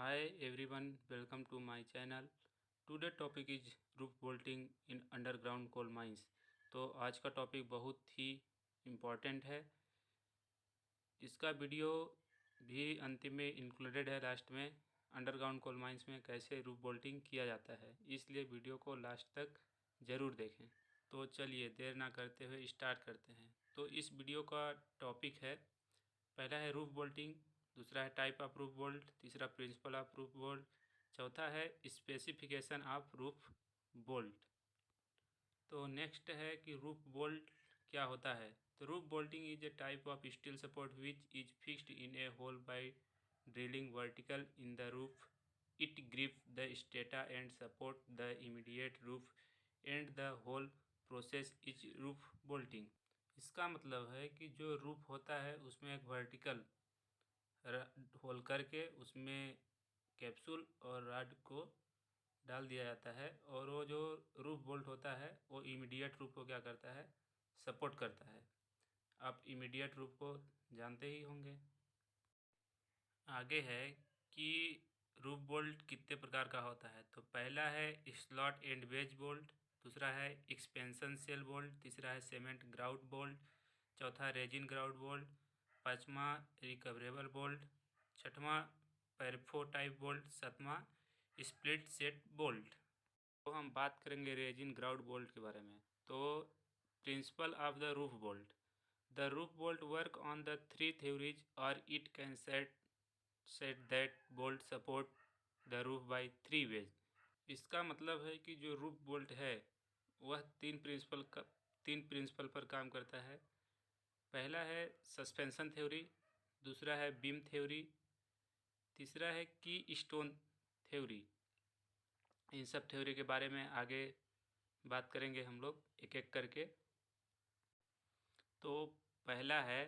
Hi everyone, welcome to my channel. Today topic is roof bolting in underground coal mines. तो आज का topic बहुत ही important है। इसका वीडियो भी अंतिम में इंक्लूडेड है लास्ट में। अंडरग्राउंड कोल माइंस में कैसे रूफ बोल्टिंग किया जाता है, इसलिए वीडियो को लास्ट तक ज़रूर देखें। तो चलिए देर ना करते हुए स्टार्ट करते हैं। तो इस वीडियो का टॉपिक है, पहला है रूफ बोल्टिंग, दूसरा है टाइप ऑफ रूफ बोल्ट, तीसरा प्रिंसिपल ऑफ रूफ बोल्ट, चौथा है स्पेसिफिकेशन ऑफ रूफ बोल्ट। तो नेक्स्ट है कि रूफ बोल्ट क्या होता है। तो roof bolting is a type of steel support which is fixed in a hole by drilling vertical in the roof. It grip the strata and support the immediate roof and the whole process is roof bolting. इसका मतलब है कि जो roof होता है उसमें एक vertical whole करके उसमें कैप्सूल और रॉड को डाल दिया जाता है, और वो जो रूफ बोल्ट होता है वो इमीडिएट रूफ को क्या करता है, सपोर्ट करता है। आप इमीडिएट रूफ को जानते ही होंगे। आगे है कि रूफ बोल्ट कितने प्रकार का होता है। तो पहला है स्लॉट एंड वेज बोल्ट, दूसरा है एक्सपेंशन सेल बोल्ट, तीसरा है सीमेंट ग्राउट बोल्ट, चौथा रेजिन ग्राउट बोल्ट, पाँचवा रिकवरेबल बोल्ट, छठवां पैरफो टाइप बोल्ट, सातवां स्प्लिट सेट बोल्ट। तो हम बात करेंगे रेजिन ग्राउट बोल्ट के बारे में। तो principle of the roof bolt, the roof bolt work on the three theories और it can set that bolt support the roof by three ways. इसका मतलब है कि जो रूफ बोल्ट है वह तीन प्रिंसिपल पर काम करता है। पहला है सस्पेंशन थ्योरी, दूसरा है बीम थ्योरी, तीसरा है की स्टोन थ्योरी। इन सब थ्योरी के बारे में आगे बात करेंगे हम लोग एक एक करके। तो पहला है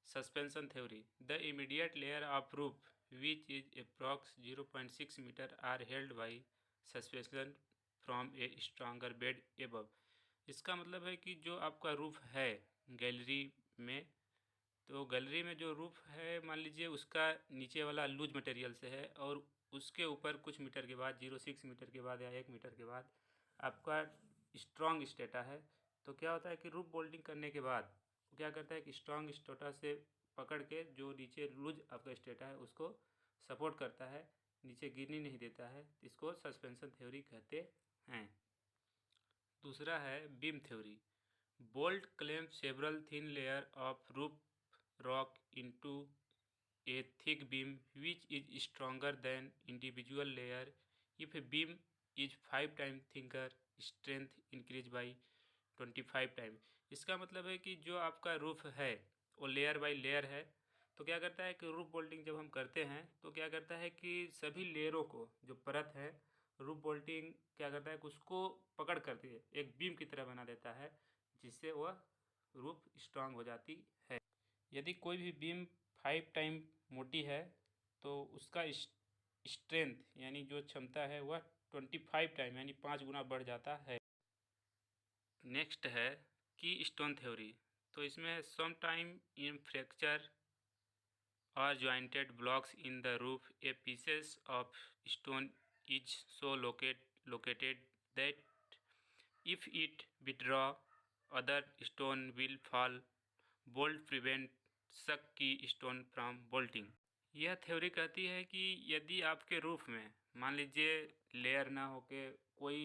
suspension theory, the immediate layer of roof which is approx 0.6 metre are held by suspension from a stronger bed above. इसका मतलब है कि जो आपका रूफ है गैलरी में, तो गैलरी में जो रूफ है मान लीजिए उसका नीचे वाला लूज मटेरियल से है, और उसके ऊपर कुछ मीटर के बाद 0.6 मीटर के बाद या 1 मीटर के बाद आपका स्ट्रॉन्ग स्टेटा है। तो क्या होता है कि रूफ बोल्टिंग करने के बाद वो क्या करता है कि स्ट्रॉन्ग स्टेटा से पकड़ के जो नीचे लूज आपका स्टेटा है उसको सपोर्ट करता है, नीचे गिरने नहीं देता है। इसको सस्पेंशन थ्योरी कहते हैं। दूसरा है beam theory, bolt claim several thin layer of roof rock into a thick beam which is stronger than individual layer. If a beam is 5 times thicker, strength increase by 25 time. इसका मतलब है कि जो आपका रूफ है वो layer by layer है। तो क्या करता है कि रूफ बोल्टिंग जब हम करते हैं तो क्या करता है कि सभी लेयरों को जो परत है, रूफ बोल्टिंग क्या करता है कि उसको पकड़ करके एक बीम की तरह बना देता है, जिससे वह रूफ स्ट्रांग हो जाती है। यदि कोई भी बीम 5 टाइम मोटी है तो उसका स्ट्रेंथ यानी जो क्षमता है वह 25 टाइम यानी 5 गुना बढ़ जाता है। नेक्स्ट है की स्टोन थ्योरी। तो इसमें सम टाइम इन फ्रैक्चर और jointed blocks in the roof A pieces of stone is so located that if it withdraw other stone will fall. Bolt prevent शक की स्टोन फ्रॉम बोल्टिंग। यह theory कहती है कि यदि आपके रूफ में मान लीजिए लेयर ना होके कोई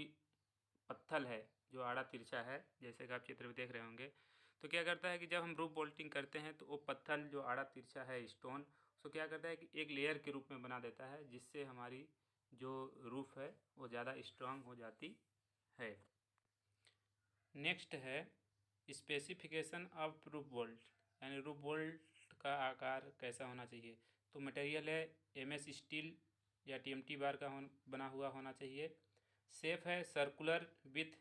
पत्थर है जो आड़ा तिरछा है, जैसे कि आप चित्र में देख रहे होंगे, तो क्या करता है कि जब हम रूफ बोल्टिंग करते हैं तो वो पत्थर जो आड़ा तिरछा है स्टोन, उसको क्या करता है कि एक लेयर के रूप में बना देता है, जिससे हमारी जो रूफ है वो ज़्यादा स्ट्रांग हो जाती है। नेक्स्ट है स्पेसिफिकेशन ऑफ रूफ बोल्ट, यानी रूफ बोल्ट का आकार कैसा होना चाहिए। तो मटेरियल है एमएस स्टील या टीएमटी बार का बना हुआ होना चाहिए। शेप है सर्कुलर विथ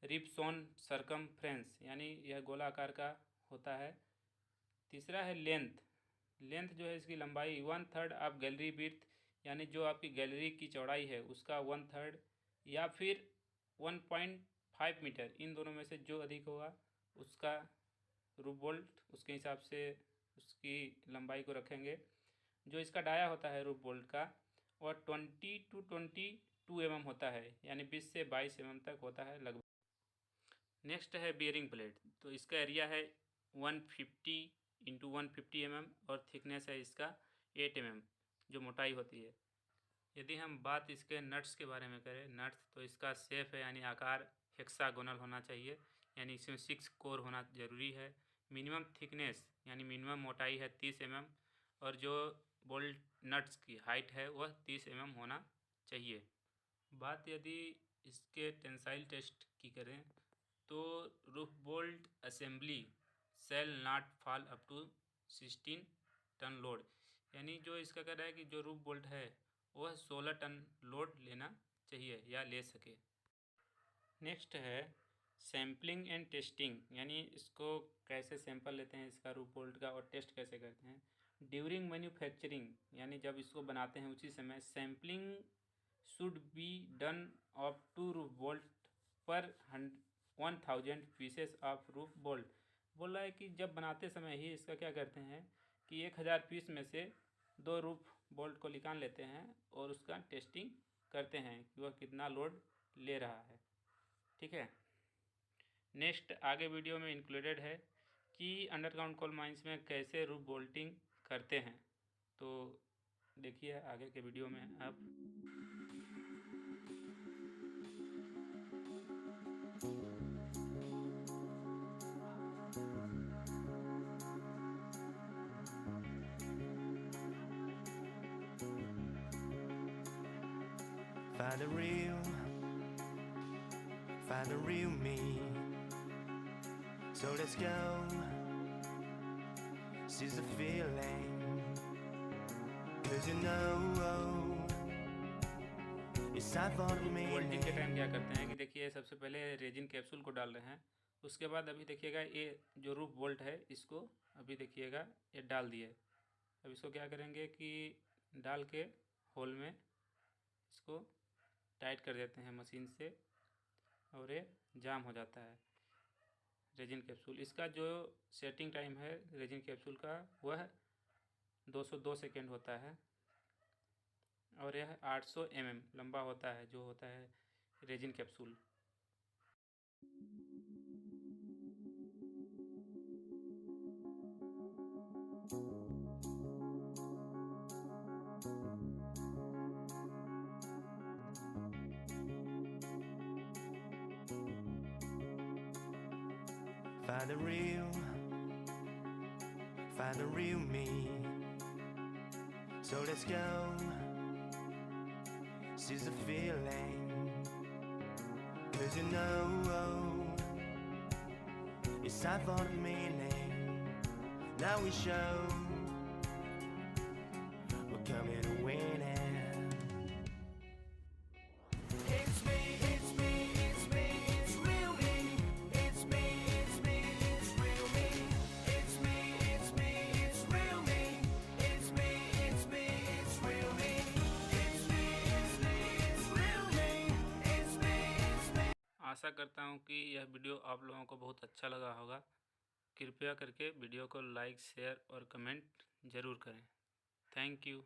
रिप्सोन सरकमफ्रेंस, यानी यह गोलाकार का होता है। तीसरा है लेंथ, लेंथ जो है इसकी लंबाई 1/3 ऑफ गैलरी विड्थ, यानी जो आपकी गैलरी की चौड़ाई है उसका 1/3 या फिर 1.5 मीटर, इन दोनों में से जो अधिक होगा उसका रूफ बोल्ट उसके हिसाब से उसकी लंबाई को रखेंगे। जो इसका डाया होता है रूफ बोल्ट का वह 20 to 22 mm होता है, यानी 20 से 22 mm तक होता है लगभग। नेक्स्ट है बियरिंग प्लेट। तो इसका एरिया है 150 इंटू 150 mm और थिकनेस है इसका 8 mm जो मोटाई होती है। यदि हम बात इसके नट्स के बारे में करें, नट्स तो इसका शेप है यानी आकार हेक्सागोनल होना चाहिए, यानी इसमें 6 कोर होना ज़रूरी है। मिनिमम थिकनेस यानी मिनिमम मोटाई है 30 mm और जो बोल्ट नट्स की हाइट है वह 30 mm होना चाहिए। बात यदि इसके टेंसाइल टेस्ट की करें तो roof bolt assembly shall not fall up to 16 ton load, यानी जो इसका कह रहा है कि जो रूफ बोल्ट है वह 16 टन लोड लेना चाहिए या ले सके। नेक्स्ट है सैम्पलिंग एंड टेस्टिंग, यानी इसको कैसे सैंपल लेते हैं इसका रूफ बोल्ट का और टेस्ट कैसे करते हैं। ड्यूरिंग मैन्युफैक्चरिंग, यानी जब इसको बनाते हैं उसी समय sampling should be done of 2 roof bolt पर 1000 पीसेस ऑफ रूफ बोल्ट। बोल रहा है कि जब बनाते समय ही इसका क्या करते हैं कि 1000 पीस में से 2 रूफ बोल्ट को निकाल लेते हैं और उसका टेस्टिंग करते हैं कि वह कितना लोड ले रहा है। ठीक है। नेक्स्ट आगे वीडियो में इंक्लूडेड है कि अंडरग्राउंड कोल माइंस में कैसे रूफ बोल्टिंग करते हैं, तो देखिए आगे के वीडियो में आप। Find the real me. So let's go. Seize the feeling. 'Cause you know it's time for me. Bolting के टाइम क्या करते हैं कि देखिए सबसे पहले रेजिन कैप्सूल को डाल रहे हैं, उसके बाद अभी देखिएगा ये जो रूफ बोल्ट है इसको अभी देखिएगा ये डाल दिए। अब इसको क्या करेंगे कि डाल के होल में इसको टाइट कर देते हैं मशीन से और ये जाम हो जाता है रेजिन कैप्सूल। इसका जो सेटिंग टाइम है रेजिन कैप्सूल का वह 202 सेकेंड होता है और यह 800 mm लंबा होता है जो होता है resin capsule. Find the real me. So let's go. Seize the feeling. 'Cause you know it's time for the meaning. Now we show we're coming to win it. आशा करता हूँ कि यह वीडियो आप लोगों को बहुत अच्छा लगा होगा। कृपया करके वीडियो को लाइक शेयर और कमेंट ज़रूर करें। Thank you.